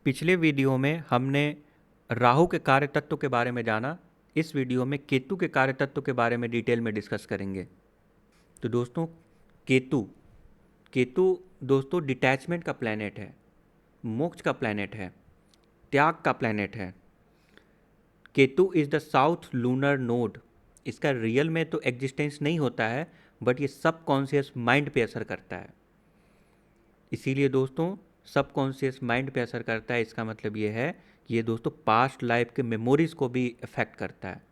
पिछले वीडियो में हमने राहु के कार्य तत्व के बारे में जाना। इस वीडियो में केतु के कार्य तत्व के बारे में डिटेल में डिस्कस करेंगे। तो दोस्तों, केतु केतु दोस्तों डिटैचमेंट का प्लैनेट है, मोक्ष का प्लैनेट है, त्याग का प्लैनेट है। Ketu is the south lunar node. इसका रियल में तो एग्जिस्टेंस नहीं होता है, बट ये सब कॉन्शियस माइंड पे असर करता है। इसीलिए दोस्तों सब कॉन्शियस माइंड पे असर करता है। इसका मतलब ये है कि ये दोस्तों पास्ट लाइफ के मेमोरीज़ को भी इफ़ेक्ट करता है।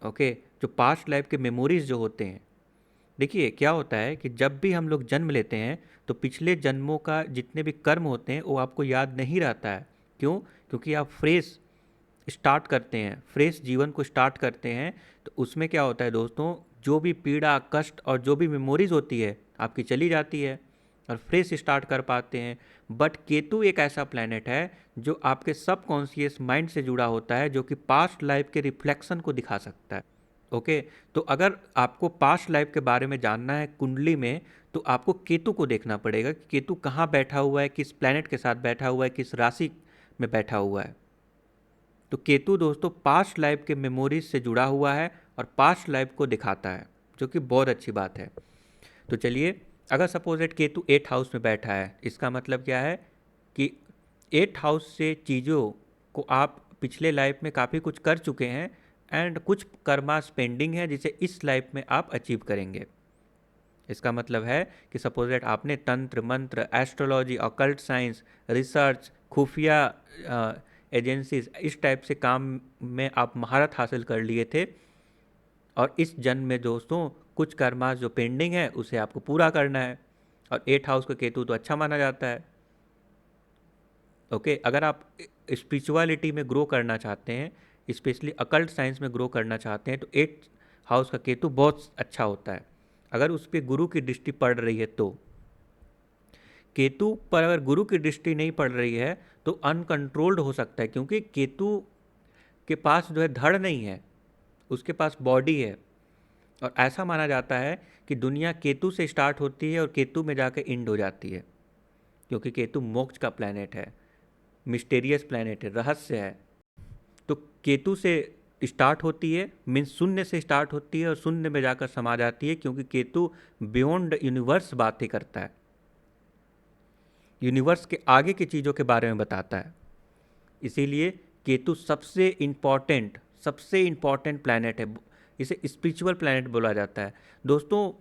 ओके, जो पास्ट लाइफ के मेमोरीज़ जो होते हैं, देखिए क्या होता है कि जब भी हम लोग जन्म लेते हैं तो पिछले जन्मों का जितने भी कर्म होते हैं वो आपको याद नहीं रहता है। क्यों? क्योंकि आप फ्रेश स्टार्ट करते हैं, फ्रेश जीवन को स्टार्ट करते हैं। तो उसमें क्या होता है दोस्तों, जो भी पीड़ा कष्ट और जो भी मेमोरीज होती है आपकी चली जाती है और फ्रेश स्टार्ट कर पाते हैं। बट केतु एक ऐसा प्लैनेट है जो आपके सब कॉन्शियस माइंड से जुड़ा होता है, जो कि पास्ट लाइफ के रिफ्लेक्शन को दिखा सकता है। ओके, तो अगर आपको पास्ट लाइफ के बारे में जानना है कुंडली में, तो आपको केतु को देखना पड़ेगा कि केतु कहाँ बैठा हुआ है, किस प्लैनेट के साथ बैठा हुआ है, किस राशि में बैठा हुआ है। तो केतु दोस्तों पास्ट लाइफ के मेमोरीज से जुड़ा हुआ है और पास्ट लाइफ को दिखाता है, जो कि बहुत अच्छी बात है। तो चलिए, अगर suppose eight Ketu 8th house में बैठा है, इसका मतलब क्या है कि 8th हाउस से चीज़ों को आप पिछले लाइफ में काफ़ी कुछ कर चुके हैं एंड कुछ कर्मास पेंडिंग है जिसे इस लाइफ में आप अचीव करेंगे। इसका मतलब है कि सपोज दैट आपने तंत्र मंत्र एस्ट्रोलॉजी ऑकल्ट साइंस रिसर्च खुफिया एजेंसीज इस टाइप से काम में आप महारत हासिल कर लिए थे, और इस जन्म में दोस्तों कुछ कर्मास जो पेंडिंग है उसे आपको पूरा करना है। और 8th हाउस का केतु तो अच्छा माना जाता है। ओके, अगर आप स्पिरिचुअलिटी में ग्रो करना चाहते हैं, स्पेशली अकल्ट साइंस में ग्रो करना चाहते हैं, तो 8th हाउस का केतु बहुत अच्छा होता है। अगर उस पर गुरु की दृष्टि पड़ रही है तो, केतु पर अगर गुरु की दृष्टि नहीं पड़ रही है तो अनकंट्रोल्ड हो सकता है, क्योंकि केतु के पास जो है धड़ नहीं है, उसके पास बॉडी है। और ऐसा माना जाता है कि दुनिया केतु से स्टार्ट होती है और केतु में जाकर एंड हो जाती है, क्योंकि केतु मोक्ष का प्लैनेट है, मिस्टीरियस प्लैनेट है, रहस्य है। तो केतु से स्टार्ट होती है, मीन्स शून्य से स्टार्ट होती है और शून्य में जाकर समा जाती है, क्योंकि केतु बियॉन्ड यूनिवर्स बातें करता है, यूनिवर्स के आगे की चीज़ों के बारे में बताता है। इसीलिए केतु सबसे इम्पॉर्टेंट प्लैनेट है। इसे स्पिरिचुअल प्लैनेट बोला जाता है दोस्तों,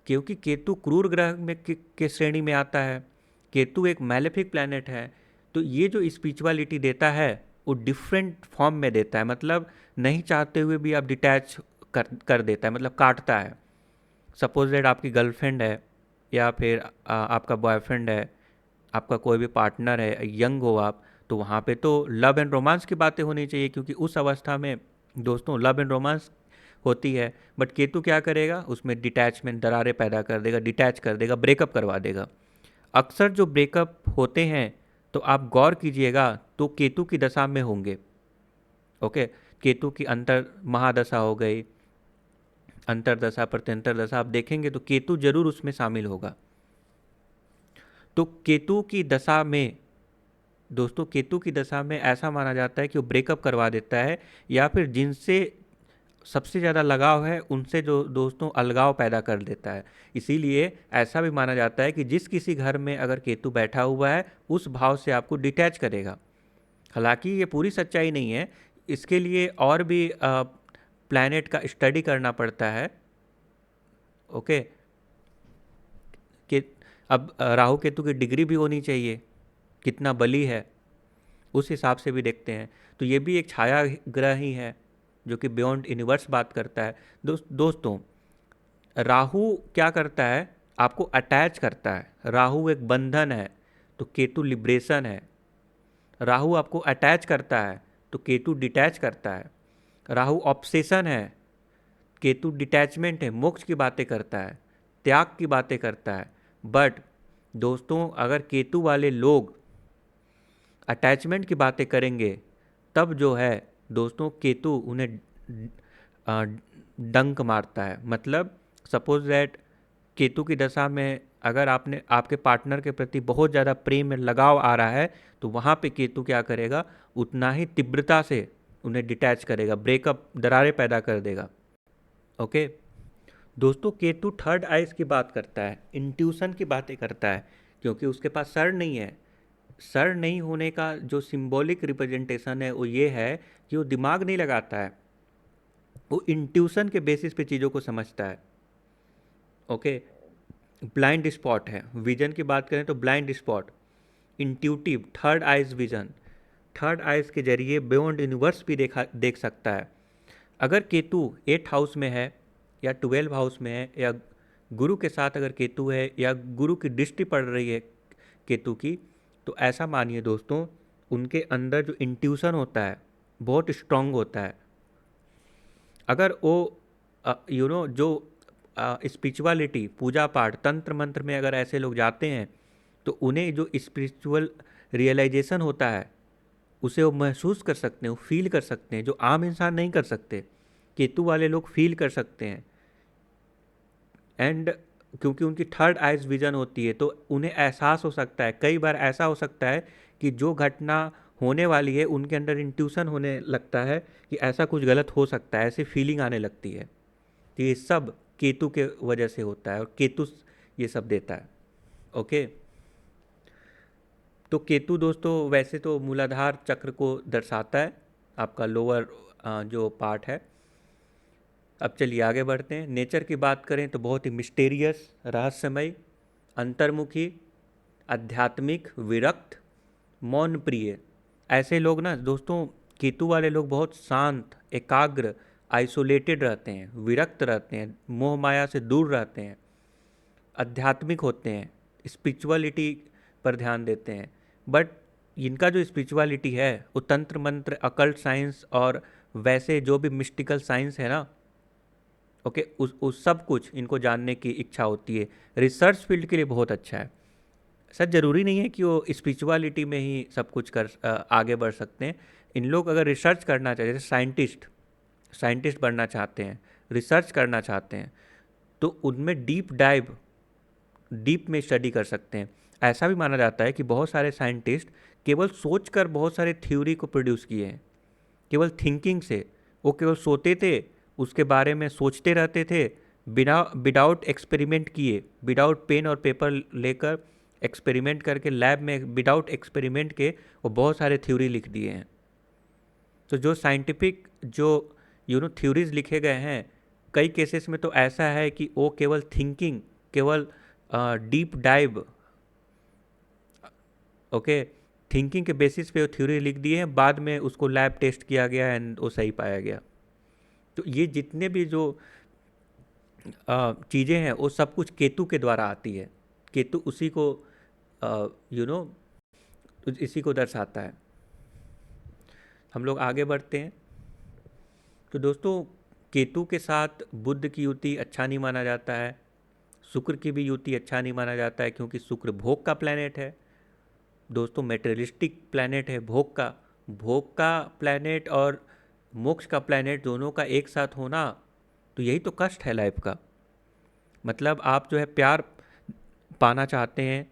क्योंकि केतु क्रूर ग्रह में के श्रेणी में आता है। केतु एक मैलेफिक प्लैनेट है। तो ये जो स्पिरिचुअलिटी देता है वो डिफरेंट फॉर्म में देता है, मतलब नहीं चाहते हुए भी आप डिटैच कर देता है, मतलब काटता है। सपोज दैट आपकी गर्लफ्रेंड है या फिर आपका बॉयफ्रेंड है, आपका कोई भी पार्टनर है, यंग हो आप, तो वहाँ पे तो लव एंड रोमांस की बातें होनी चाहिए, क्योंकि उस अवस्था में दोस्तों लव एंड रोमांस होती है। बट केतु क्या करेगा, उसमें डिटैचमेंट, दरारें पैदा कर देगा, डिटैच कर देगा, ब्रेकअप करवा देगा। अक्सर जो ब्रेकअप होते हैं तो आप गौर कीजिएगा तो केतु की दशा में होंगे। ओके, केतु की अंतर महादशा हो गई, अंतरदशा प्रत्यंतर दशा आप देखेंगे तो केतु जरूर उसमें शामिल होगा। तो केतु की दशा में दोस्तों, केतु की दशा में ऐसा माना जाता है कि वो ब्रेकअप करवा देता है, या फिर जिनसे सबसे ज़्यादा लगाव है उनसे जो दोस्तों अलगाव पैदा कर देता है। इसीलिए ऐसा भी माना जाता है कि जिस किसी घर में अगर केतु बैठा हुआ है उस भाव से आपको डिटैच करेगा। हालांकि ये पूरी सच्चाई नहीं है, इसके लिए और भी प्लैनेट का स्टडी करना पड़ता है। ओके, कि अब राहु केतु की डिग्री भी होनी चाहिए, कितना बली है उस हिसाब से भी देखते हैं। तो ये भी एक छाया ग्रह ही है जो कि बियॉन्ड यूनिवर्स बात करता है। दोस्तों, राहु क्या करता है, आपको अटैच करता है। राहु एक बंधन है तो केतु लिब्रेशन है। राहु आपको अटैच करता है तो केतु डिटैच करता है। राहु ऑब्सेशन है, केतु डिटैचमेंट है, मोक्ष की बातें करता है, त्याग की बातें करता है। बट दोस्तों, अगर केतु वाले लोग अटैचमेंट की बातें करेंगे तब जो है दोस्तों केतु उन्हें डंक मारता है। मतलब सपोज दैट केतु की दशा में अगर आपने आपके पार्टनर के प्रति बहुत ज़्यादा प्रेम में लगाव आ रहा है तो वहाँ पे केतु क्या करेगा, उतना ही तीव्रता से उन्हें डिटैच करेगा, ब्रेकअप, दरारें पैदा कर देगा। ओके दोस्तों, केतु थर्ड आइज की बात करता है, इंट्यूशन की बातें करता है, क्योंकि उसके पास सर नहीं है। सर नहीं होने का जो सिंबॉलिक रिप्रेजेंटेशन है वो ये है कि वो दिमाग नहीं लगाता है, वो इंट्यूशन के बेसिस पे चीज़ों को समझता है। ओके, ब्लाइंड स्पॉट है, विजन की बात करें तो blind spot, intuitive, third eyes vision, third eyes के जरिए बियॉन्ड यूनिवर्स भी देख सकता है। अगर केतु 8th हाउस में है या 12 हाउस में है या गुरु के साथ अगर केतु है या गुरु की दृष्टि पड़ रही है केतु की, तो ऐसा मानिए दोस्तों, उनके अंदर जो इंट्यूशन होता है बहुत स्ट्रांग होता है। अगर वो जो स्पिरिचुअलिटी, पूजा पाठ, तंत्र मंत्र में अगर ऐसे लोग जाते हैं तो उन्हें जो स्पिरिचुअल रियलाइजेशन होता है उसे वो महसूस कर सकते हैं, वो फील कर सकते हैं, जो आम इंसान नहीं कर सकते, केतु वाले लोग फील कर सकते हैं। एंड क्योंकि उनकी थर्ड आइज विजन होती है तो उन्हें एहसास हो सकता है, कई बार ऐसा हो सकता है कि जो घटना होने वाली है उनके अंदर इंट्यूशन होने लगता है कि ऐसा कुछ गलत हो सकता है, ऐसी फीलिंग आने लगती है। तो ये सब केतु के वजह से होता है और केतु ये सब देता है। ओके, तो केतु दोस्तों वैसे तो मूलाधार चक्र को दर्शाता है, आपका लोअर जो पार्ट है। अब चलिए आगे बढ़ते हैं। नेचर की बात करें तो बहुत ही मिस्टेरियस, रहस्यमय, अंतर्मुखी, आध्यात्मिक, विरक्त, मौन प्रिय। ऐसे लोग ना दोस्तों, केतु वाले लोग बहुत शांत, एकाग्र, आइसोलेटेड रहते हैं, विरक्त रहते हैं, मोह माया से दूर रहते हैं, आध्यात्मिक होते हैं, स्पिरिचुअलिटी पर ध्यान देते हैं। बट इनका जो स्पिरिचुअलिटी है वो तंत्र मंत्र, अकल्ट साइंस और वैसे जो भी मिस्टिकल साइंस है ना, ओके, उस सब कुछ इनको जानने की इच्छा होती है। रिसर्च फील्ड के लिए बहुत अच्छा है। सर ज़रूरी नहीं है कि वो स्पिरिचुअलिटी में ही सब कुछ आगे बढ़ सकते हैं। इन लोग अगर रिसर्च करना चाहते हैं, जैसे साइंटिस्ट बनना चाहते हैं, रिसर्च करना चाहते हैं, तो उनमें डीप में स्टडी कर सकते हैं। ऐसा भी माना जाता है कि बहुत सारे साइंटिस्ट केवल सोचकर बहुत सारे थ्योरी को प्रोड्यूस किए हैं, केवल थिंकिंग से। वो केवल सोते थे, उसके बारे में सोचते रहते थे, बिना विदाउट एक्सपेरिमेंट किए, विदाउट पेन और पेपर लेकर एक्सपेरिमेंट करके लैब में विदाउट एक्सपेरिमेंट के वो बहुत सारे थ्योरी लिख दिए हैं। तो जो साइंटिफिक जो थ्योरीज लिखे गए हैं, कई केसेस में तो ऐसा है कि वो केवल थिंकिंग, केवल डीप डाइव, ओके, थिंकिंग के बेसिस पे वो थ्योरी लिख दिए हैं, बाद में उसको लैब टेस्ट किया गया एंड वो सही पाया गया। तो ये जितने भी जो चीज़ें हैं वो सब कुछ केतु के द्वारा आती है। केतु उसी को यू नो इसी को दर्शाता है। हम लोग आगे बढ़ते हैं। तो दोस्तों, केतु के साथ बुध की युति अच्छा नहीं माना जाता है, शुक्र की भी युति अच्छा नहीं माना जाता है, क्योंकि शुक्र भोग का प्लैनेट है दोस्तों, मेटेरियलिस्टिक प्लैनेट है, भोग का प्लैनेट और मोक्ष का प्लैनेट दोनों का एक साथ होना, तो यही तो कष्ट है लाइफ का। मतलब आप जो है प्यार पाना चाहते हैं,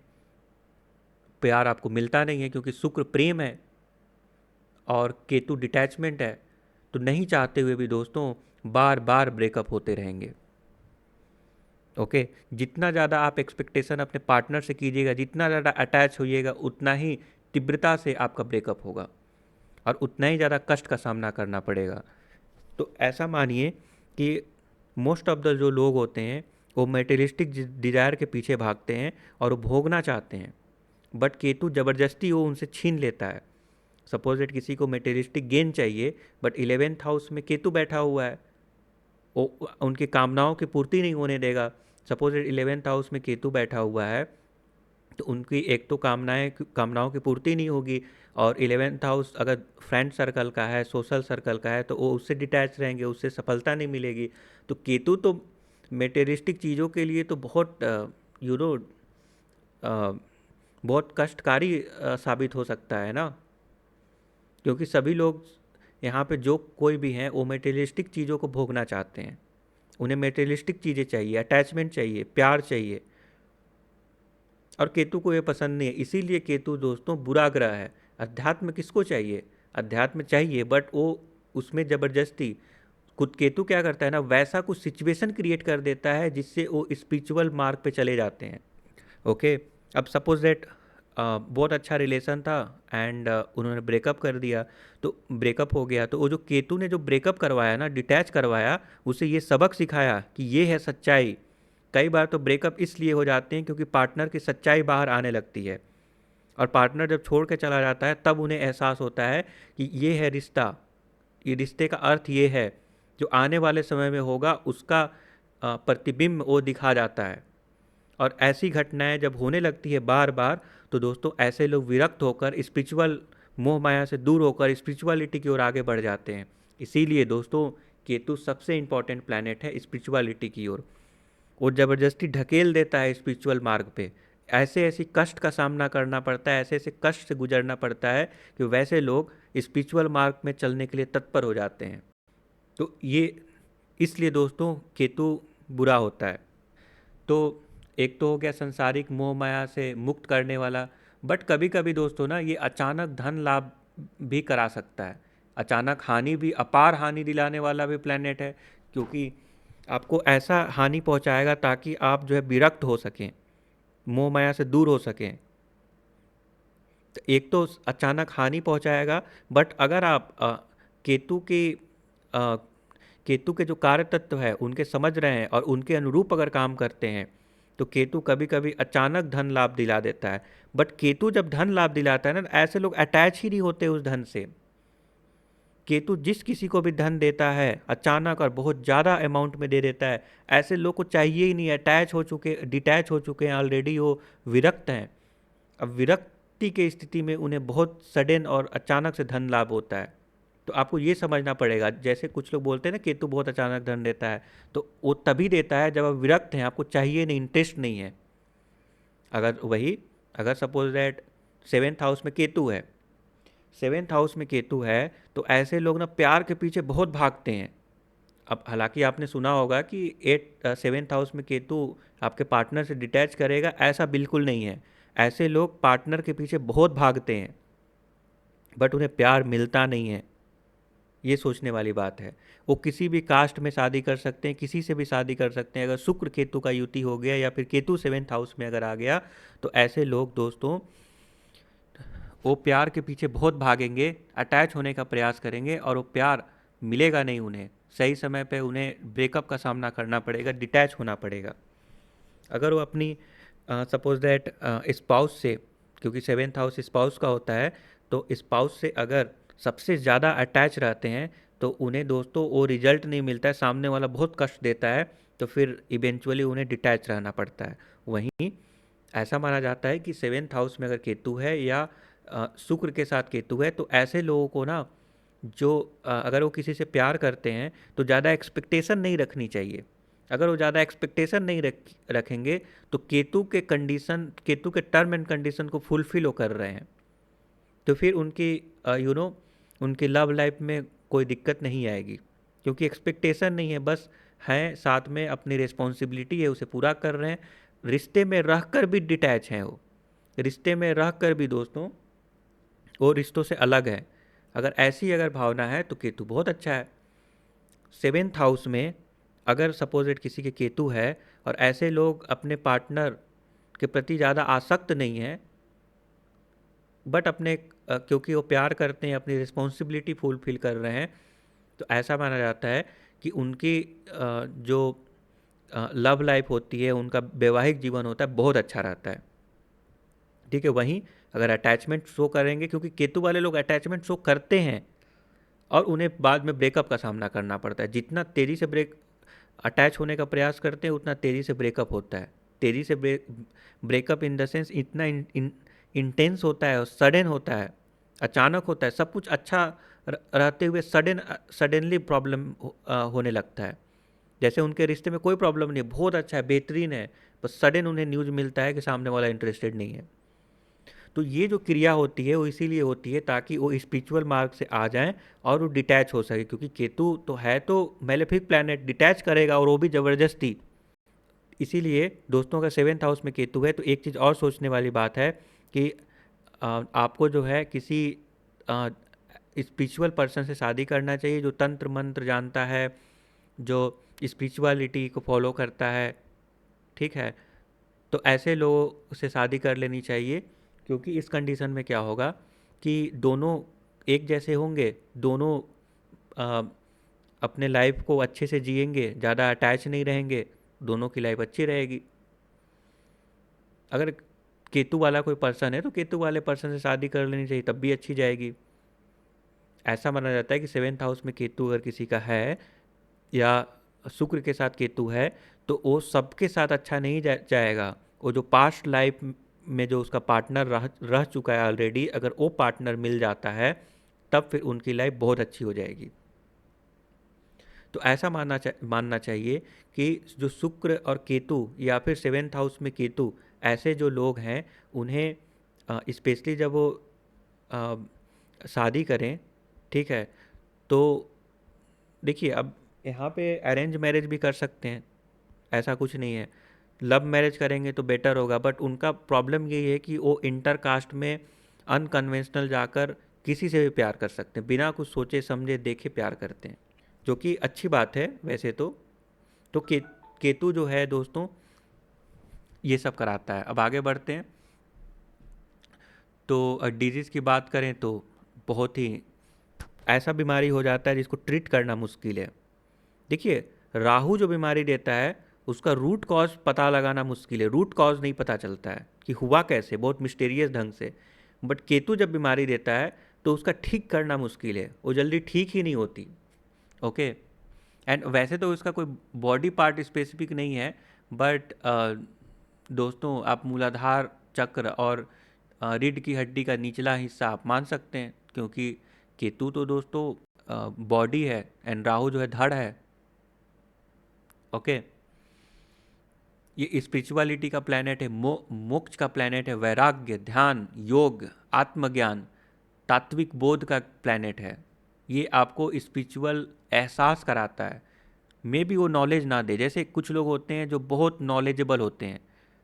प्यार आपको मिलता नहीं है, क्योंकि शुक्र प्रेम है और केतु डिटैचमेंट है। तो नहीं चाहते हुए भी दोस्तों बार बार ब्रेकअप होते रहेंगे। ओके, जितना ज़्यादा आप एक्सपेक्टेशन अपने पार्टनर से कीजिएगा, जितना ज़्यादा अटैच होइएगा, उतना ही तीव्रता से आपका ब्रेकअप होगा और उतना ही ज़्यादा कष्ट का सामना करना पड़ेगा। तो ऐसा मानिए कि मोस्ट ऑफ द जो लोग होते हैं वो मेटेरियलिस्टिक डिज़ायर के पीछे भागते हैं और वो भोगना चाहते हैं, बट केतु ज़बरदस्ती वो उनसे छीन लेता है। सपोज दैट किसी को मेटेरियलिस्टिक गेन चाहिए, बट 11th हाउस में केतु बैठा हुआ है, वो उनकी कामनाओं की पूर्ति नहीं होने देगा। सपोज दैट 11th हाउस में केतु बैठा हुआ है तो उनकी एक तो कामनाओं की पूर्ति नहीं होगी, और 11th हाउस अगर फ्रेंड सर्कल का है, सोशल सर्कल का है, तो वो उससे डिटैच रहेंगे, उससे सफलता नहीं मिलेगी। तो केतु तो मेटेरियलिस्टिक चीज़ों के लिए तो बहुत यू नो बहुत कष्टकारी साबित हो सकता है ना, क्योंकि सभी लोग यहाँ पे जो कोई भी हैं वो मेटेरियलिस्टिक चीज़ों को भोगना चाहते हैं, उन्हें मेटेरियलिस्टिक चीज़ें चाहिए, अटैचमेंट चाहिए, प्यार चाहिए। और केतु को ये पसंद नहीं है, इसीलिए केतु दोस्तों बुरा ग्रह है। अध्यात्म किसको चाहिए? अध्यात्म चाहिए, बट वो उसमें ज़बरदस्ती खुद केतु क्या करता है ना, वैसा कुछ सिचुएशन क्रिएट कर देता है जिससे वो स्पिरिचुअल मार्ग पे चले जाते हैं। ओके। अब सपोज दैट बहुत अच्छा रिलेशन था एंड उन्होंने ब्रेकअप कर दिया, तो ब्रेकअप हो गया, तो वो जो केतु ने जो ब्रेकअप करवाया ना, डिटैच करवाया, उसे ये सबक सिखाया कि ये है सच्चाई। कई बार तो ब्रेकअप इसलिए हो जाते हैं क्योंकि पार्टनर की सच्चाई बाहर आने लगती है, और पार्टनर जब छोड़ के चला जाता है तब उन्हें एहसास होता है कि ये है रिश्ता, ये रिश्ते का अर्थ ये है, जो आने वाले समय में होगा उसका प्रतिबिंब वो दिखा जाता है। और ऐसी घटनाएं जब होने लगती है बार बार, तो दोस्तों ऐसे लोग विरक्त होकर स्पिरिचुअल मोह माया से दूर होकर स्पिरिचुअलिटी की ओर आगे बढ़ जाते हैं। इसीलिए दोस्तों केतु सबसे इम्पॉर्टेंट प्लैनेट है स्पिरिचुअलिटी की ओर। वो ज़बरदस्ती ढकेल देता है स्पिरिचुअल मार्ग पे। ऐसे ऐसी कष्ट का सामना करना पड़ता है, ऐसे ऐसे कष्ट से गुजरना पड़ता है कि वैसे लोग स्पिरिचुअल मार्ग में चलने के लिए तत्पर हो जाते हैं। तो ये इसलिए दोस्तों केतु बुरा होता है। तो एक तो हो गया संसारिक मोह माया से मुक्त करने वाला, बट कभी कभी दोस्तों ना ये अचानक धन लाभ भी करा सकता है, अचानक हानि भी, अपार हानि दिलाने वाला भी प्लेनेट है, क्योंकि आपको ऐसा हानि पहुंचाएगा ताकि आप जो है विरक्त हो सकें, मोह माया से दूर हो सकें। तो एक तो अचानक हानि पहुंचाएगा, बट अगर आप केतु के अ, केतु के जो कार्य तत्व है उनके समझ रहे हैं और उनके अनुरूप अगर काम करते हैं, तो केतु कभी कभी अचानक धन लाभ दिला देता है। बट केतु जब धन लाभ दिलाता है ना, ऐसे लोग अटैच ही नहीं होते उस धन से। केतु जिस किसी को भी धन देता है अचानक और बहुत ज़्यादा अमाउंट में दे देता है, ऐसे लोग को चाहिए ही नहीं, अटैच हो चुके, डिटैच हो चुके हैं ऑलरेडी, वो विरक्त हैं। अब विरक्ति की स्थिति में उन्हें बहुत सडन और अचानक से धन लाभ होता है। तो आपको ये समझना पड़ेगा, जैसे कुछ लोग बोलते हैं ना केतु बहुत अचानक धन देता है, तो वो तभी देता है जब आप विरक्त हैं, आपको चाहिए नहीं, इंटरेस्ट नहीं है। अगर सपोज दैट सेवेंथ हाउस में केतु है, सेवेंथ हाउस में केतु है, तो ऐसे लोग ना प्यार के पीछे बहुत भागते हैं। अब हालांकि आपने सुना होगा कि सेवेंथ हाउस में केतु आपके पार्टनर से डिटैच करेगा, ऐसा बिल्कुल नहीं है। ऐसे लोग पार्टनर के पीछे बहुत भागते हैं, बट उन्हें प्यार मिलता नहीं है, ये सोचने वाली बात है। वो किसी भी कास्ट में शादी कर सकते हैं, किसी से भी शादी कर सकते हैं, अगर शुक्र केतु का युति हो गया या फिर केतु सेवेंथ हाउस में अगर आ गया, तो ऐसे लोग दोस्तों वो प्यार के पीछे बहुत भागेंगे, अटैच होने का प्रयास करेंगे, और वो प्यार मिलेगा नहीं उन्हें। सही समय पे उन्हें ब्रेकअप का सामना करना पड़ेगा, डिटैच होना पड़ेगा। अगर वो अपनी सपोज दैट स्पाउस से, क्योंकि सेवेंथ हाउस स्पाउस का होता है, तो स्पाउस से अगर सबसे ज़्यादा अटैच रहते हैं, तो उन्हें दोस्तों वो रिजल्ट नहीं मिलता है, सामने वाला बहुत कष्ट देता है, तो फिर इवेंचुअली उन्हें डिटैच रहना पड़ता है। वहीं ऐसा माना जाता है कि सेवेंथ हाउस में अगर केतु है या शुक्र के साथ केतु है, तो ऐसे लोगों को ना जो अगर वो किसी से प्यार करते हैं तो ज़्यादा एक्सपेक्टेशन नहीं रखनी चाहिए। अगर वो ज़्यादा एक्सपेक्टेशन नहीं रखेंगे, तो केतु के टर्म एंड कंडीशन को फुलफिल वो कर रहे हैं, तो फिर उनकी उनकी लव लाइफ में कोई दिक्कत नहीं आएगी, क्योंकि एक्सपेक्टेशन नहीं है, बस हैं साथ में, अपनी रिस्पॉन्सिबिलिटी है उसे पूरा कर रहे हैं। रिश्ते में रहकर भी डिटैच हैं वो, रिश्ते में रहकर भी दोस्तों वो रिश्तों से अलग है। अगर भावना है तो केतु बहुत अच्छा है। सेवेंथ हाउस में अगर सपोजिट किसी के केतु है और ऐसे लोग अपने पार्टनर के प्रति ज़्यादा आसक्त नहीं हैं, बट क्योंकि वो प्यार करते हैं, अपनी रिस्पॉन्सिबिलिटी फुलफिल कर रहे हैं, तो ऐसा माना जाता है कि उनकी जो लव लाइफ होती है, उनका वैवाहिक जीवन होता है, बहुत अच्छा रहता है। ठीक है। वहीं अगर अटैचमेंट शो करेंगे, क्योंकि केतु वाले लोग अटैचमेंट शो करते हैं और उन्हें बाद में ब्रेकअप का सामना करना पड़ता है। जितना तेज़ी से अटैच होने का प्रयास करते हैं, उतना तेज़ी से ब्रेकअप होता है। तेज़ी से ब्रेकअप इन द सेंस इतना इंटेंस होता है और सडन होता है, अचानक होता है। सब कुछ अच्छा रहते हुए सडनली प्रॉब्लम होने लगता है। जैसे उनके रिश्ते में कोई प्रॉब्लम नहीं है, बहुत अच्छा है, बेहतरीन है, बस सडन उन्हें न्यूज़ मिलता है कि सामने वाला इंटरेस्टेड नहीं है। तो ये जो क्रिया होती है वो इसीलिए होती है ताकि वो स्पिरिचुअल मार्ग से आ जाएं और वो डिटैच हो सके, क्योंकि केतु तो है तो मैलेफिक प्लैनेट, डिटैच करेगा और वो भी ज़बरदस्ती। इसीलिए दोस्तों अगर 7th हाउस में केतु है तो एक चीज़ और सोचने वाली बात है कि आपको जो है किसी स्पिरिचुअल पर्सन से शादी करना चाहिए जो तंत्र मंत्र जानता है, जो स्पिरिचुअलिटी को फॉलो करता है, ठीक है। तो ऐसे लोगों से शादी कर लेनी चाहिए, क्योंकि इस कंडीशन में क्या होगा कि दोनों एक जैसे होंगे, दोनों आ, अपने लाइफ को अच्छे से जिएंगे, ज़्यादा अटैच नहीं रहेंगे, दोनों की लाइफ अच्छी रहेगी। अगर केतु वाला कोई पर्सन है तो केतु वाले पर्सन से शादी कर लेनी चाहिए, तब भी अच्छी जाएगी। ऐसा माना जाता है कि 7th हाउस में केतु अगर किसी का है या शुक्र के साथ केतु है तो वो सबके साथ अच्छा नहीं जाएगा। वो जो पास्ट लाइफ में जो उसका पार्टनर रह चुका है ऑलरेडी, अगर वो पार्टनर मिल जाता है तब फिर उनकी लाइफ बहुत अच्छी हो जाएगी। तो ऐसा मानना चाहिए कि जो शुक्र और केतु या फिर 7th हाउस में केतु, ऐसे जो लोग हैं उन्हें स्पेशली जब वो शादी करें, ठीक है, तो देखिए अब यहाँ पे अरेंज मैरिज भी कर सकते हैं, ऐसा कुछ नहीं है। लव मैरिज करेंगे तो बेटर होगा, बट उनका प्रॉब्लम यही है कि वो इंटर कास्ट में अनकन्वेंशनल जाकर किसी से भी प्यार कर सकते हैं, बिना कुछ सोचे समझे देखे प्यार करते हैं, जो कि अच्छी बात है वैसे तो केतु जो है दोस्तों ये सब कराता है। अब आगे बढ़ते हैं। तो डिजीज़ की बात करें तो बहुत ही ऐसा बीमारी हो जाता है जिसको ट्रीट करना मुश्किल है। देखिए राहु जो बीमारी देता है उसका रूट कॉज पता लगाना मुश्किल है, रूट कॉज नहीं पता चलता है कि हुआ कैसे, बहुत मिस्टीरियस ढंग से। बट केतु जब बीमारी देता है तो उसका ठीक करना मुश्किल है, वो जल्दी ठीक ही नहीं होती। ओके, एंड वैसे तो इसका कोई बॉडी पार्ट स्पेसिफिक नहीं है, बट दोस्तों आप मूलाधार चक्र और रीढ़ की हड्डी का निचला हिस्सा आप मान सकते हैं, क्योंकि केतु तो दोस्तों बॉडी है एंड राहु जो है धड़ है। ओके, ये स्पिरिचुअलिटी का प्लैनेट है, मोक्ष का प्लैनेट है, वैराग्य, ध्यान, योग, आत्मज्ञान, तात्विक बोध का प्लैनेट है। ये आपको स्पिरिचुअल एहसास कराता है। मे भी वो नॉलेज ना दे, जैसे कुछ लोग होते हैं जो बहुत नॉलेजेबल होते हैं,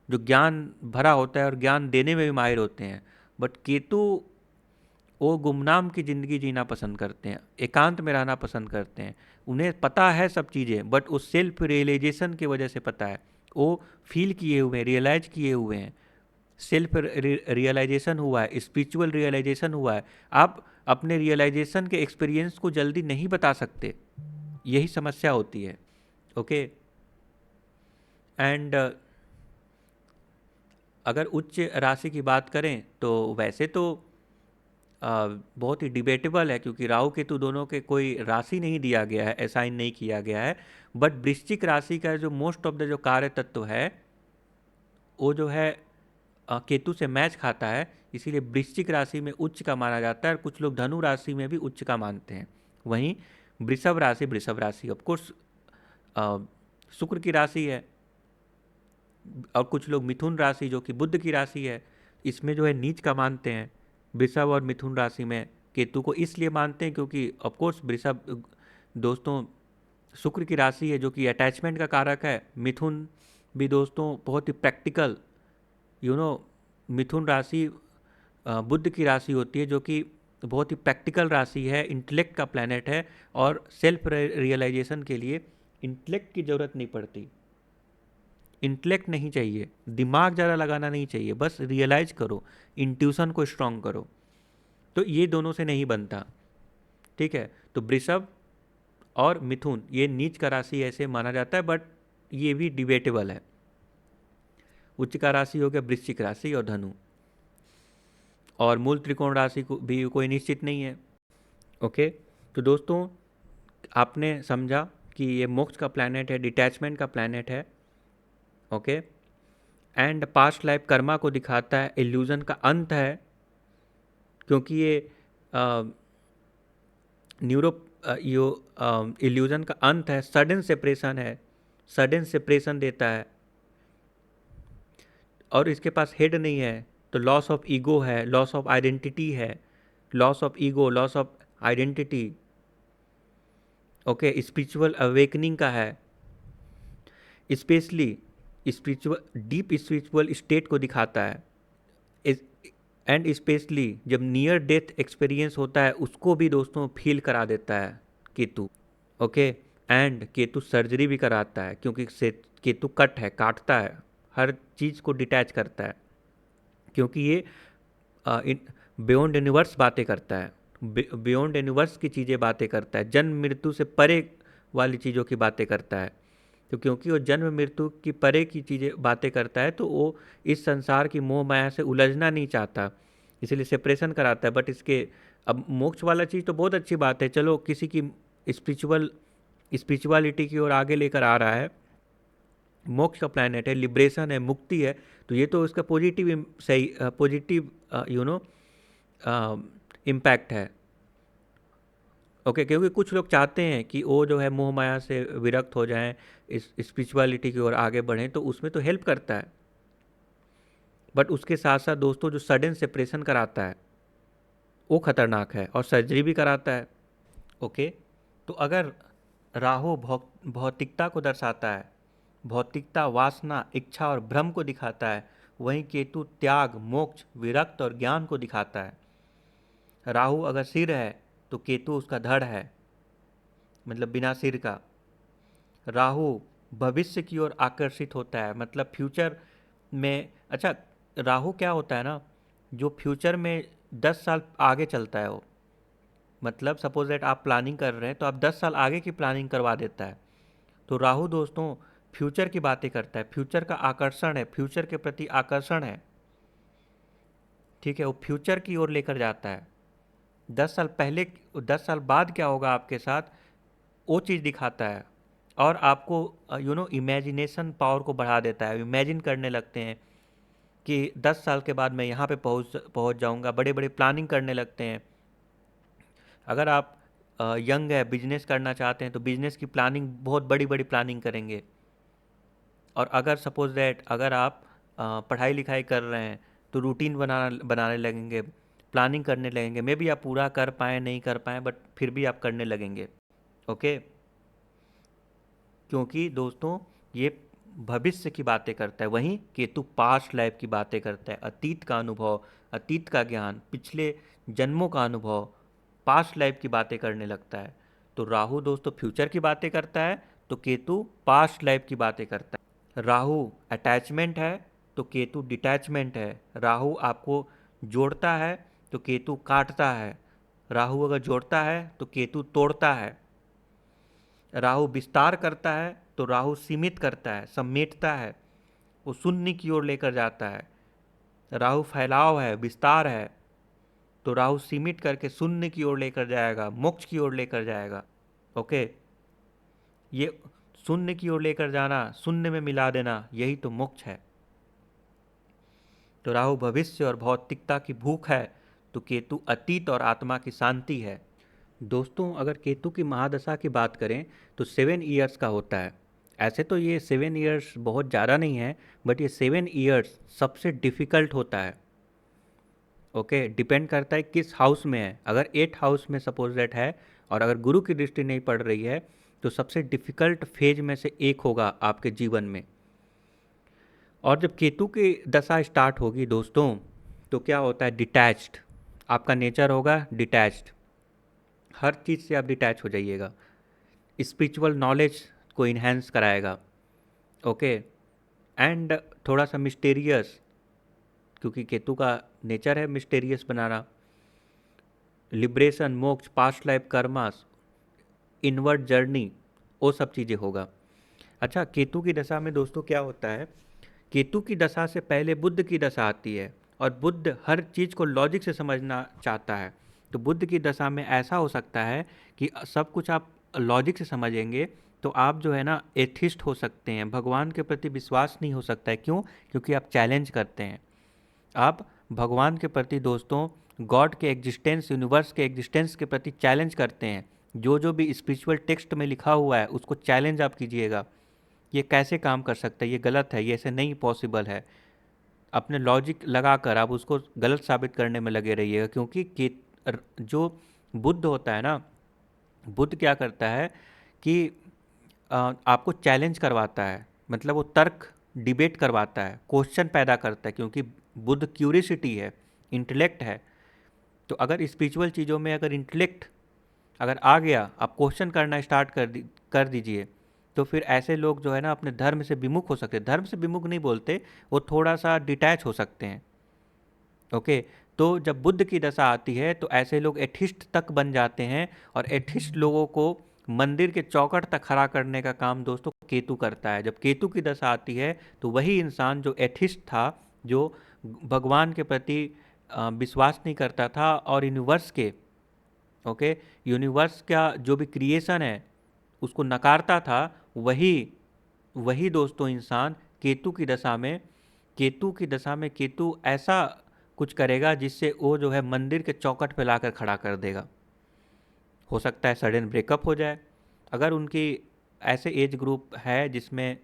जो ज्ञान भरा होता है और ज्ञान देने में भी माहिर होते हैं, बट केतु वो गुमनाम की ज़िंदगी जीना पसंद करते हैं, एकांत में रहना पसंद करते हैं। उन्हें पता है सब चीज़ें, बट वो सेल्फ रियलाइजेशन की वजह से पता है, वो फील किए हुए हैं, रियलाइज किए हुए हैं, सेल्फ रियलाइजेशन हुआ है, स्पिरिचुअल रियलाइजेशन हुआ है। आप अपने रियलाइजेशन के एक्सपीरियंस को जल्दी नहीं बता सकते, यही समस्या होती है। ओके, एंड अगर उच्च राशि की बात करें तो वैसे तो बहुत ही डिबेटेबल है, क्योंकि राहु केतु दोनों के कोई राशि नहीं दिया गया है, असाइन नहीं किया गया है। बट वृश्चिक राशि का जो मोस्ट ऑफ द जो कार्य तत्व है वो जो है केतु से मैच खाता है, इसीलिए वृश्चिक राशि में उच्च का माना जाता है, और कुछ लोग धनु राशि में भी उच्च का मानते हैं। वहीं वृषभ राशि ऑफकोर्स शुक्र की राशि है, और कुछ लोग मिथुन राशि जो कि बुध की राशि है, इसमें जो है नीच का मानते हैं। वृषभ और मिथुन राशि में केतु को इसलिए मानते हैं क्योंकि ऑफकोर्स वृषभ दोस्तों शुक्र की राशि है जो कि अटैचमेंट का कारक है। मिथुन भी दोस्तों बहुत ही प्रैक्टिकल, मिथुन राशि बुध की राशि होती है जो कि बहुत ही प्रैक्टिकल राशि है, इंटेलेक्ट का प्लैनेट है, और सेल्फ रियलाइजेशन के लिए इंटेलेक्ट की ज़रूरत नहीं पड़ती, इंटेलेक्ट नहीं चाहिए, दिमाग ज़्यादा लगाना नहीं चाहिए, बस रियलाइज करो, इंट्यूशन को स्ट्रॉन्ग करो। तो ये दोनों से नहीं बनता, ठीक है। तो वृषभ और मिथुन ये नीच का राशि ऐसे माना जाता है, बट ये भी डिबेटेबल है। उच्च का राशि हो गया वृश्चिक राशि और धनु, और मूल त्रिकोण राशि को भी कोई निश्चित नहीं है। ओके, तो दोस्तों आपने समझा कि ये मोक्ष का प्लैनेट है, डिटैचमेंट का प्लैनेट है। Okay, and past life Karma को दिखाता है, इल्यूजन का अंत है, क्योंकि ये इल्यूजन का अंत है, सडन सेपरेशन है, सडन सेपरेशन देता है, और इसके पास हेड नहीं है, तो लॉस ऑफ ईगो है, लॉस ऑफ आइडेंटिटी है, loss of ego, loss of identity. Okay, spiritual awakening का है, specially spiritual deep spiritual state को दिखाता है। एंड स्पेशली जब नियर डेथ एक्सपीरियंस होता है उसको भी दोस्तों फील करा देता है Ketu. Okay. And Ketu surgery भी कराता है, क्योंकि से केतु कट है, काटता है, हर चीज़ को डिटैच करता है, क्योंकि ये बियॉन्ड यूनिवर्स बातें करता है, बियॉन्ड यूनिवर्स की चीज़ें बातें करता है, जन्म मृत्यु से परे वाली चीज़ों की बातें करता है। तो क्योंकि वो जन्म मृत्यु की परे की चीज़ें बातें करता है, तो वो इस संसार की मोह माया से उलझना नहीं चाहता, इसलिए सेपरेशन कराता है। बट इसके अब मोक्ष वाला चीज़ तो बहुत अच्छी बात है, चलो किसी की स्पिरिचुअलिटी की ओर आगे लेकर आ रहा है, मोक्ष का प्लैनेट है, लिबरेशन है, मुक्ति है, तो ये तो उसका पॉजिटिव सही पॉजिटिव इम्पैक्ट है। ओके। क्योंकि कुछ लोग चाहते हैं कि वो जो है मोह माया से विरक्त हो जाएं, इस स्पिरिचुअलिटी की ओर आगे बढ़ें, तो उसमें तो हेल्प करता है। बट उसके साथ साथ दोस्तों जो सडन सेपरेशन कराता है वो खतरनाक है, और सर्जरी भी कराता है। ओके। तो अगर राहु भौतिकता को दर्शाता है, भौतिकता, वासना, इच्छा और भ्रम को दिखाता है, वहीं केतु त्याग, मोक्ष, विरक्त और ज्ञान को दिखाता है। राहु अगर सिर है तो केतु उसका धड़ है, मतलब बिना सिर का। राहु भविष्य की ओर आकर्षित होता है, मतलब फ्यूचर में। अच्छा, राहु क्या होता है ना, जो फ्यूचर में 10 साल आगे चलता है वो, मतलब सपोज दैट आप प्लानिंग कर रहे हैं तो आप 10 साल आगे की प्लानिंग करवा देता है। तो राहु दोस्तों फ्यूचर की बातें करता है, फ्यूचर का आकर्षण है, फ्यूचर के प्रति आकर्षण है। ठीक है, वो फ्यूचर की ओर लेकर जाता है। 10 साल पहले, 10 साल बाद क्या होगा आपके साथ, वो चीज़ दिखाता है। और आपको इमेजिनेशन पावर को बढ़ा देता है, इमेजिन करने लगते हैं कि 10 साल के बाद मैं यहाँ पे पहुँच जाऊँगा, बड़े बड़े प्लानिंग करने लगते हैं। अगर आप यंग है, बिजनेस करना चाहते हैं, तो बिजनेस की प्लानिंग, बहुत बड़ी बड़ी प्लानिंग करेंगे। और अगर सपोज दैट अगर आप पढ़ाई लिखाई कर रहे हैं तो रूटीन बनाने लगेंगे, प्लानिंग करने लगेंगे। मे बी आप पूरा कर पाएँ नहीं कर पाएँ, बट फिर भी आप करने लगेंगे। ओके। क्योंकि दोस्तों ये भविष्य की बातें करता है, वहीं केतु पास्ट लाइफ की बातें करता है, अतीत का अनुभव, अतीत का ज्ञान, पिछले जन्मों का अनुभव, पास्ट लाइफ की बातें करने लगता है। तो राहु दोस्तों फ्यूचर की बातें करता है, तो केतु पास्ट लाइफ की बातें करता है। राहु अटैचमेंट है तो केतु डिटैचमेंट है। राहु आपको जोड़ता है तो केतु काटता है। राहु अगर जोड़ता है तो केतु तोड़ता है। राहु विस्तार करता है तो राहु सीमित करता है, समेटता है, वो शून्य की ओर लेकर जाता है। राहु फैलाव है, विस्तार है, तो राहु सीमित करके शून्य की ओर लेकर जाएगा, मोक्ष की ओर लेकर जाएगा। ओके। ये शून्य की ओर लेकर जाना, शून्य में मिला देना, यही तो मोक्ष है। तो राहु भविष्य और भौतिकता की भूख है, तो केतु अतीत और आत्मा की शांति है। दोस्तों अगर केतु की महादशा की बात करें तो 7 ईयर्स का होता है। ऐसे तो ये 7 ईयर्स बहुत ज़्यादा नहीं है, बट ये 7 ईयर्स सबसे डिफ़िकल्ट होता है। ओके। डिपेंड करता है किस हाउस में है। अगर 8 हाउस में सपोज दैट है और अगर गुरु की दृष्टि नहीं पड़ रही है, तो सबसे डिफ़िकल्ट फेज में से एक होगा आपके जीवन में। और जब केतु की दशा स्टार्ट होगी दोस्तों, तो क्या होता है, डिटैच्ड, आपका नेचर होगा डिटैच्ड, हर चीज़ से आप डिटैच हो जाइएगा। स्पिरिचुअल नॉलेज को इन्हेंस कराएगा। ओके। एंड थोड़ा सा मिस्टेरियस, क्योंकि केतु का नेचर है मिस्टेरियस बनाना। लिबरेशन, मोक्ष, past life karmas, inward journey, वो सब चीज़ें होगा। अच्छा, केतु की दशा में दोस्तों क्या होता है, केतु की दशा से पहले बुद्ध की दशा आती है, और बुद्ध हर चीज़ को लॉजिक से समझना चाहता है। तो बुद्ध की दशा में ऐसा हो सकता है कि सब कुछ आप लॉजिक से समझेंगे तो आप जो है ना एथिस्ट हो सकते हैं, भगवान के प्रति विश्वास नहीं हो सकता है। क्यों? क्योंकि आप चैलेंज करते हैं। आप भगवान के प्रति दोस्तों, गॉड के एग्जिस्टेंस, यूनिवर्स के एग्जिस्टेंस के प्रति चैलेंज करते हैं। जो भी स्पिरिचुअल टेक्स्ट में लिखा हुआ है उसको चैलेंज आप कीजिएगा, ये कैसे काम कर सकता है, ये गलत है, ये ऐसे नहीं पॉसिबल है। अपने लॉजिक लगाकर आप उसको गलत साबित करने में लगे रहिएगा। क्योंकि जो बुद्ध होता है ना, बुद्ध क्या करता है कि आपको चैलेंज करवाता है, मतलब वो तर्क डिबेट करवाता है, क्वेश्चन पैदा करता है, क्योंकि बुद्ध क्यूरियसिटी है, इंटेलेक्ट है। तो अगर स्पिरिचुअल चीज़ों में अगर इंटेलेक्ट अगर आ गया, आप क्वेश्चन करना स्टार्ट कर दीजिए, तो फिर ऐसे लोग जो है ना अपने धर्म से विमुख हो सकते हैं। धर्म से विमुख नहीं बोलते, वो थोड़ा सा डिटैच हो सकते हैं। ओके, तो जब बुद्ध की दशा आती है तो ऐसे लोग एथिस्ट तक बन जाते हैं, और एथिस्ट लोगों को मंदिर के चौखट तक खड़ा करने का काम दोस्तों केतु करता है। जब केतु की दशा आती है तो वही इंसान जो एथिस्ट था, जो भगवान के प्रति विश्वास नहीं करता था, और यूनिवर्स के ओके यूनिवर्स का जो भी क्रिएशन है उसको नकारता था, वही वही दोस्तों इंसान केतु की दशा में केतु ऐसा कुछ करेगा जिससे वो जो है मंदिर के चौखट पे लाकर खड़ा कर देगा। हो सकता है सडन ब्रेकअप हो जाए, अगर उनकी ऐसे एज ग्रुप है जिसमें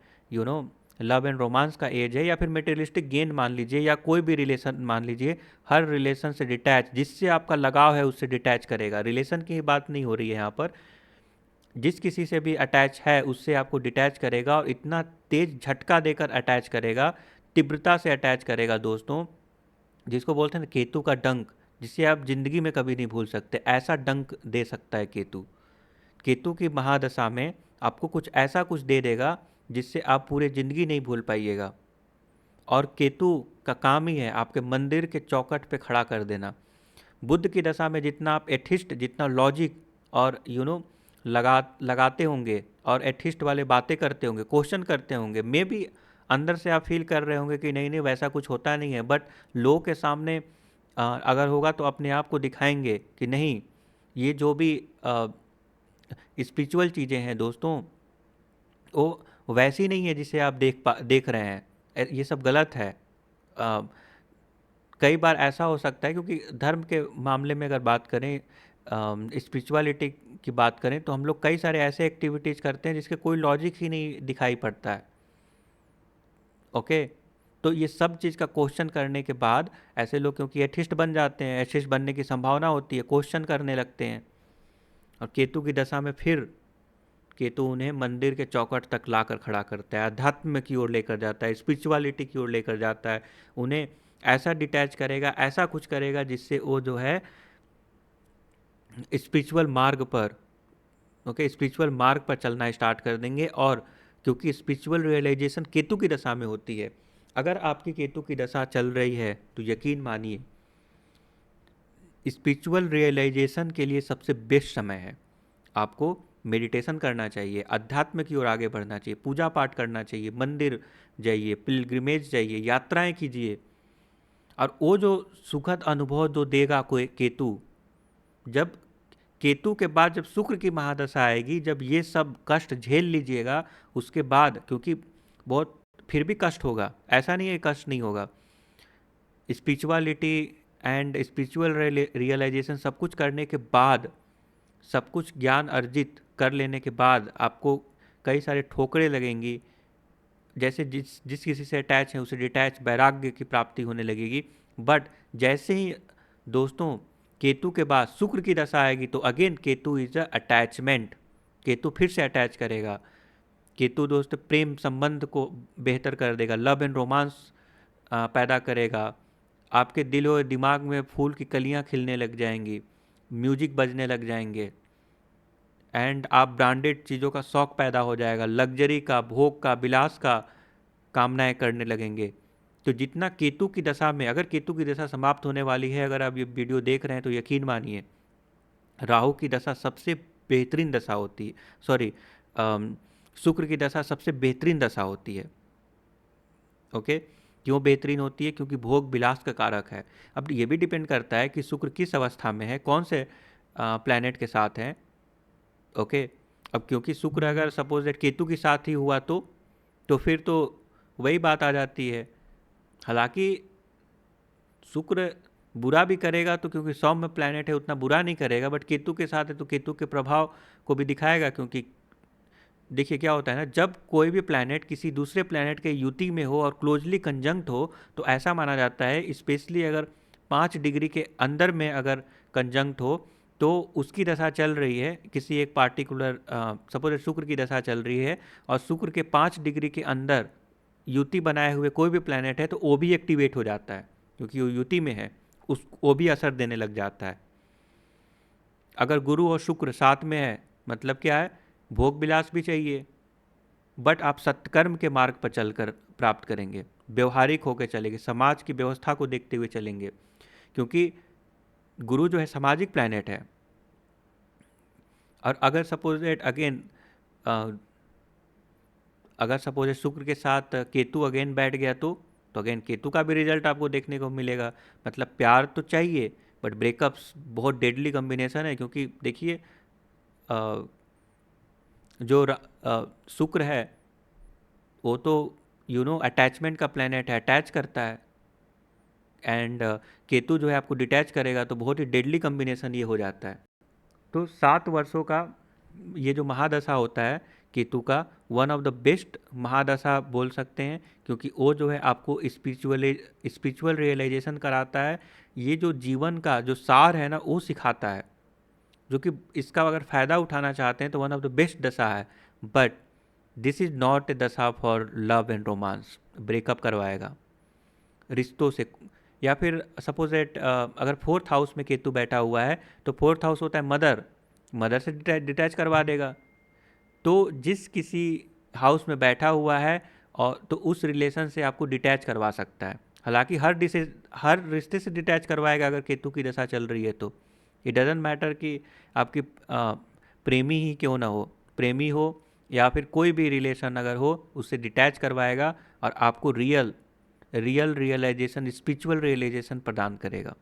लव एंड रोमांस का एज है, या फिर मेटेरियलिस्टिक गेन मान लीजिए, या कोई भी रिलेशन मान लीजिए, हर रिलेशन से डिटैच, जिससे आपका लगाव है उससे डिटैच करेगा। रिलेशन की बात नहीं हो रही है यहाँ पर, जिस किसी से भी अटैच है उससे आपको डिटैच करेगा, और इतना तेज झटका देकर अटैच करेगा, तीव्रता से अटैच करेगा दोस्तों, जिसको बोलते हैं ना केतु का डंक, जिसे आप जिंदगी में कभी नहीं भूल सकते। ऐसा डंक दे सकता है केतु। केतु की महादशा में आपको कुछ ऐसा कुछ दे देगा जिससे आप पूरे ज़िंदगी नहीं भूल पाइएगा। और केतु का काम ही है आपके मंदिर के चौखट पे खड़ा कर देना। बुद्ध की दशा में जितना आप एथिस्ट, जितना लॉजिक और लगाते होंगे, और एथिस्ट वाले बातें करते होंगे, क्वेश्चन करते होंगे, मे भी अंदर से आप फील कर रहे होंगे कि नहीं नहीं वैसा कुछ होता नहीं है, बट लोगों के सामने अगर होगा तो अपने आप को दिखाएंगे कि नहीं, ये जो भी स्पिरिचुअल चीज़ें हैं दोस्तों, वो वैसी नहीं है जिसे आप देख रहे हैं, ये सब गलत है। अ, कई बार ऐसा हो सकता है, क्योंकि धर्म के मामले में अगर बात करें, स्पिरिचुअलिटी की बात करें, तो हम लोग कई सारे ऐसे एक्टिविटीज़ करते हैं जिसके कोई लॉजिक ही नहीं दिखाई पड़ता है। ओके, तो ये सब चीज़ का क्वेश्चन करने के बाद ऐसे लोग, क्योंकि एथिस्ट बन जाते हैं, एथिस्ट बनने की संभावना होती है, क्वेश्चन करने लगते हैं, और केतु की दशा में फिर केतु उन्हें मंदिर के चौखट तक लाकर खड़ा करता है, अध्यात्म की ओर लेकर जाता है, स्पिरिचुअलिटी की ओर लेकर जाता है, उन्हें ऐसा डिटैच करेगा, ऐसा कुछ करेगा जिससे वो जो है स्पिरिचुअल मार्ग पर स्पिरिचुअल मार्ग पर चलना स्टार्ट कर देंगे। और क्योंकि स्पिरिचुअल रियलाइजेशन केतु की दशा में होती है, अगर आपकी केतु की दशा चल रही है तो यकीन मानिए स्पिरिचुअल रियलाइजेशन के लिए सबसे बेस्ट समय है। आपको मेडिटेशन करना चाहिए, अध्यात्म की ओर आगे बढ़ना चाहिए, पूजा पाठ करना चाहिए, मंदिर जाइए, पिलग्रिमेज जाइए, यात्राएं कीजिए। और वो जो सुखद अनुभव जो देगा कोई केतु, जब केतु के बाद जब शुक्र की महादशा आएगी, जब ये सब कष्ट झेल लीजिएगा, उसके बाद, क्योंकि बहुत फिर भी कष्ट होगा, ऐसा नहीं है कष्ट नहीं होगा, स्पिरिचुअलिटी एंड स्पिरिचुअल रियलाइजेशन सब कुछ करने के बाद, सब कुछ ज्ञान अर्जित कर लेने के बाद आपको कई सारे ठोकरें लगेंगी, जैसे जिस जिस किसी से अटैच है उसे डिटैच, वैराग्य की प्राप्ति होने लगेगी। बट जैसे ही दोस्तों केतु के बाद शुक्र की दशा आएगी, तो again Ketu is a attachment, Ketu फिर से अटैच करेगा। केतु दोस्त प्रेम संबंध को बेहतर कर देगा, लव एंड रोमांस पैदा करेगा, आपके दिल और दिमाग में फूल की कलियां खिलने लग जाएंगी, म्यूजिक बजने लग जाएंगे, एंड आप ब्रांडेड चीज़ों का शौक पैदा हो जाएगा, लग्जरी का, भोग का, विलास का कामनाएं करने लगेंगे। तो जितना केतु की दशा में, अगर केतु की दशा समाप्त होने वाली है, अगर आप ये वीडियो देख रहे हैं तो यकीन मानिए राहु की दशा सबसे बेहतरीन दशा होती है, सॉरी शुक्र की दशा सबसे बेहतरीन दशा होती है। ओके, क्यों बेहतरीन होती है? क्योंकि भोग विलास का कारक है। अब ये भी डिपेंड करता है कि शुक्र किस अवस्था में है, कौन से प्लैनेट के साथ है। ओके, अब क्योंकि शुक्र अगर सपोज दैट केतु के साथ ही हुआ तो फिर तो वही बात आ जाती है। हालांकि शुक्र बुरा भी करेगा तो क्योंकि सौम्य प्लैनेट है उतना बुरा नहीं करेगा, बट केतु के साथ है तो केतु के प्रभाव को भी दिखाएगा। क्योंकि देखिए क्या होता है ना, जब कोई भी प्लैनेट किसी दूसरे प्लैनेट के युति में हो और क्लोजली कंजंक्ट हो, तो ऐसा माना जाता है, स्पेशली अगर 5 डिग्री के अंदर में अगर कंजंक्ट हो, तो उसकी दशा चल रही है किसी एक पार्टिकुलर, सपोज शुक्र की दशा चल रही है और शुक्र के 5 डिग्री के अंदर युति बनाए हुए कोई भी प्लैनेट है तो वो भी एक्टिवेट हो जाता है, क्योंकि वो युति में है, उस वो भी असर देने लग जाता है। अगर गुरु और शुक्र साथ में है, मतलब क्या है, भोग विलास भी चाहिए, बट आप सत्कर्म के मार्ग पर चलकर प्राप्त करेंगे, व्यवहारिक होकर चलेंगे, समाज की व्यवस्था को देखते हुए चलेंगे, क्योंकि गुरु जो है सामाजिक प्लैनेट है। और अगर सपोज एट अगेन अगर सपोज शुक्र के साथ केतु अगेन बैठ गया तो अगेन केतु का भी रिजल्ट आपको देखने को मिलेगा। मतलब प्यार तो चाहिए, बट ब्रेकअप्स बहुत डेडली कॉम्बिनेशन है, क्योंकि देखिए जो शुक्र है वो तो अटैचमेंट का प्लैनेट है, अटैच करता है, एंड केतु जो है आपको डिटैच करेगा, तो बहुत ही डेडली कॉम्बिनेशन ये हो जाता है। तो 7 वर्षों का ये जो महादशा होता है केतु का, वन ऑफ द बेस्ट महादशा बोल सकते हैं, क्योंकि वो जो है आपको स्पिरिचुअल रियलाइजेशन कराता है। ये जो जीवन का जो सार है ना वो सिखाता है, जो कि इसका अगर फ़ायदा उठाना चाहते हैं तो वन ऑफ द बेस्ट दशा है। But this is not a दशा for love and romance, breakup करवाएगा रिश्तों से। या फिर सपोज एट अगर 4th हाउस में केतु बैठा हुआ है तो 4th हाउस होता है मदर, मदर से डिटैच करवा देगा। तो जिस किसी हाउस में बैठा हुआ है और तो उस रिलेशन से आपको डिटैच करवा सकता है। हालांकि हर रिश्ते से डिटैच करवाएगा अगर केतु की दशा चल रही है तो। इट डजेंट मैटर कि आपकी प्रेमी ही क्यों ना हो, प्रेमी हो या फिर कोई भी रिलेशन अगर हो, उससे डिटैच करवाएगा और आपको रियलाइजेशन, स्पिरिचुअल रियलाइजेशन प्रदान करेगा।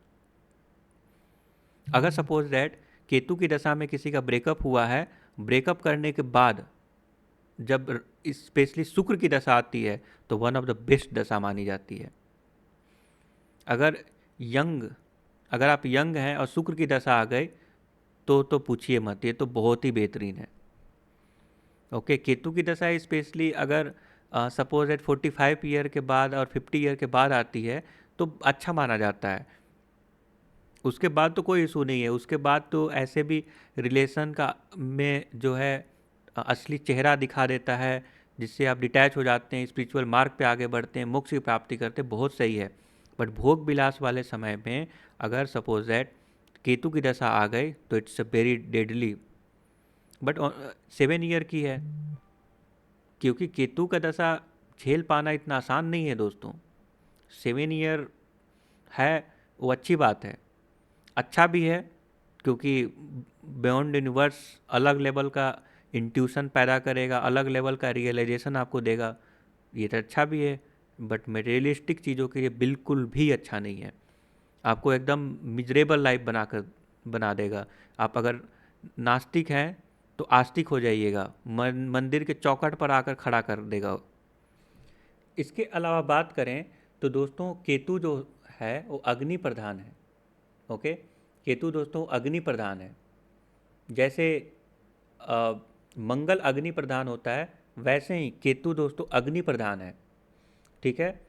अगर सपोज दैट केतु की दशा में किसी का ब्रेकअप हुआ है, ब्रेकअप करने के बाद जब स्पेशली शुक्र की दशा आती है तो वन ऑफ द बेस्ट दशा मानी जाती है। अगर आप यंग हैं और शुक्र की दशा आ गई तो पूछिए मत, ये तो बहुत ही बेहतरीन है। ओके, केतु की दशा स्पेशली अगर सपोज एट 45 ईयर के बाद और 50 ईयर के बाद आती है तो अच्छा माना जाता है। उसके बाद तो कोई इशू नहीं है, उसके बाद तो ऐसे भी रिलेशन का में जो है असली चेहरा दिखा देता है, जिससे आप डिटैच हो जाते हैं, स्पिरिचुअल मार्ग पे आगे बढ़ते हैं, मोक्ष की प्राप्ति करते हैं, बहुत सही है। बट भोग विलास वाले समय में अगर सपोज दैट केतु की दशा आ गई तो it's a very deadly. But 7 year की है, क्योंकि केतु का दशा झेल पाना इतना आसान नहीं है दोस्तों। 7 ईयर है वो अच्छी बात है, अच्छा भी है, क्योंकि बियॉन्ड यूनिवर्स अलग लेवल का इंट्यूशन पैदा करेगा, अलग लेवल का रियलाइजेशन आपको देगा, ये तो अच्छा भी है। बट मटेरियलिस्टिक चीज़ों के लिए बिल्कुल भी अच्छा नहीं है, आपको एकदम मिजरेबल लाइफ बना देगा। आप अगर नास्तिक हैं तो आस्तिक हो जाइएगा, मंदिर के चौखट पर आकर खड़ा कर देगा। इसके अलावा बात करें तो दोस्तों केतु जो है वो अग्नि प्रधान है। ओके, केतु दोस्तों अग्नि प्रधान है। जैसे मंगल अग्नि प्रधान होता है, वैसे ही केतु दोस्तों अग्नि प्रधान है। ठीक है,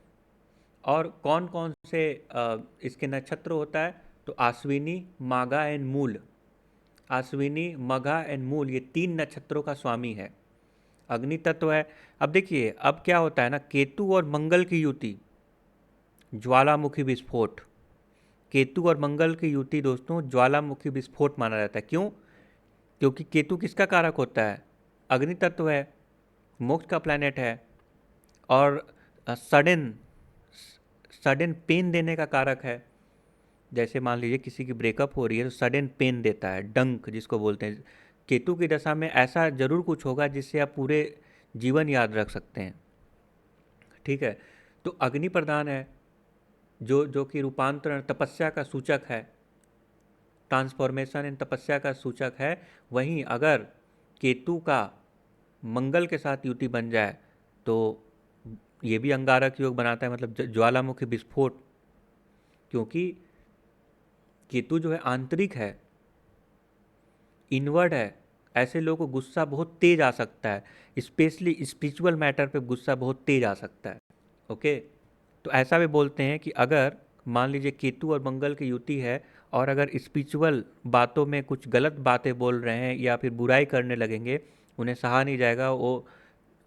और कौन कौन से इसके नक्षत्र होता है तो आश्विनी, माघा एंड मूल। आश्विनी, मघा एंड मूल, ये 3 नक्षत्रों का स्वामी है, अग्नि तत्व है। अब देखिए अब क्या होता है ना, केतु और मंगल की युति, ज्वालामुखी विस्फोट। केतु और मंगल की युति दोस्तों ज्वालामुखी विस्फोट माना जाता है। क्यों? क्योंकि केतु किसका कारक होता है? अग्नि तत्व है, मोक्ष का प्लैनेट है, और सडन सडन पेन देने का कारक है। जैसे मान लीजिए किसी की ब्रेकअप हो रही है तो सडन पेन देता है, डंक जिसको बोलते हैं। केतु की दशा में ऐसा जरूर कुछ होगा जिससे आप पूरे जीवन याद रख सकते हैं। ठीक है, तो अग्नि प्रधान है, जो कि रूपांतरण, तपस्या का सूचक है, ट्रांसफॉर्मेशन एंड तपस्या का सूचक है। वहीं अगर केतु का मंगल के साथ युति बन जाए तो ये भी अंगारक योग बनाता है, मतलब ज्वालामुखी विस्फोट। क्योंकि केतु जो है आंतरिक है, इनवर्ड है, ऐसे लोगों को गुस्सा बहुत तेज आ सकता है, स्पेशली स्पिरिचुअल मैटर पे गुस्सा बहुत तेज आ सकता है। ओके, तो ऐसा भी बोलते हैं कि अगर मान लीजिए केतु और मंगल की युति है और अगर स्पिरिचुअल बातों में कुछ गलत बातें बोल रहे हैं या फिर बुराई करने लगेंगे, उन्हें सहा नहीं जाएगा वो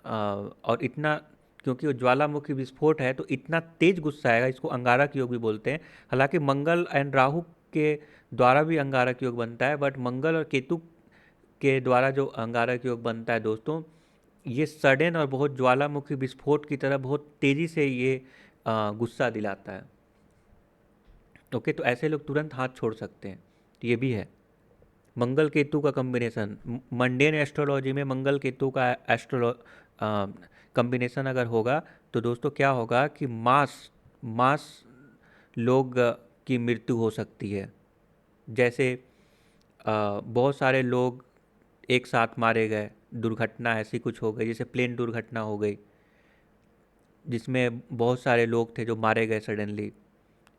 और इतना क्योंकि वो ज्वालामुखी विस्फोट है तो इतना तेज गुस्सा आएगा, इसको अंगारक योग भी बोलते हैं। हालांकि मंगल एंड राहु के द्वारा भी अंगारक योग बनता है, बट मंगल और केतु के द्वारा जो अंगारक योग बनता है दोस्तों, ये सडन और बहुत ज्वालामुखी विस्फोट की तरह बहुत तेज़ी से ये गुस्सा दिलाता है। ओके, तो ऐसे लोग तुरंत हाथ छोड़ सकते हैं, तो ये भी है। मंगल केतु का कॉम्बिनेशन, मंडेन एस्ट्रोलॉजी में मंगल केतु का एस्ट्रोलॉ कॉम्बिनेशन अगर होगा तो दोस्तों क्या होगा कि मास मास लोग की मृत्यु हो सकती है। जैसे बहुत सारे लोग एक साथ मारे गए, दुर्घटना ऐसी कुछ हो गई, जैसे प्लेन दुर्घटना हो गई जिसमें बहुत सारे लोग थे जो मारे गए सडनली,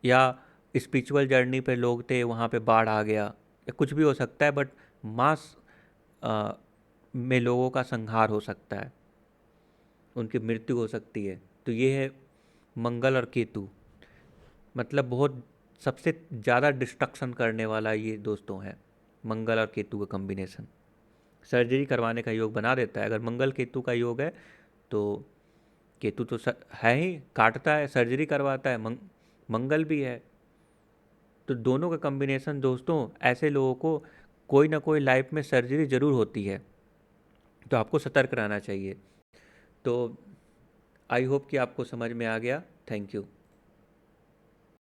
या स्पिरिचुअल जर्नी पे लोग थे, वहाँ पे बाढ़ आ गया, या कुछ भी हो सकता है, बट मास में लोगों का संहार हो सकता है, उनकी मृत्यु हो सकती है। तो ये है मंगल और केतु, मतलब बहुत सबसे ज़्यादा डिस्ट्रक्शन करने वाला ये दोस्तों है मंगल और केतु का कॉम्बिनेशन। सर्जरी करवाने का योग बना देता है। अगर मंगल केतु का योग है तो केतु तो है ही, काटता है, सर्जरी करवाता है, मंगल भी है, तो दोनों का कॉम्बिनेशन दोस्तों, ऐसे लोगों को कोई ना कोई लाइफ में सर्जरी ज़रूर होती है, तो आपको सतर्क रहना चाहिए। तो आई होप कि आपको समझ में आ गया। Thank you.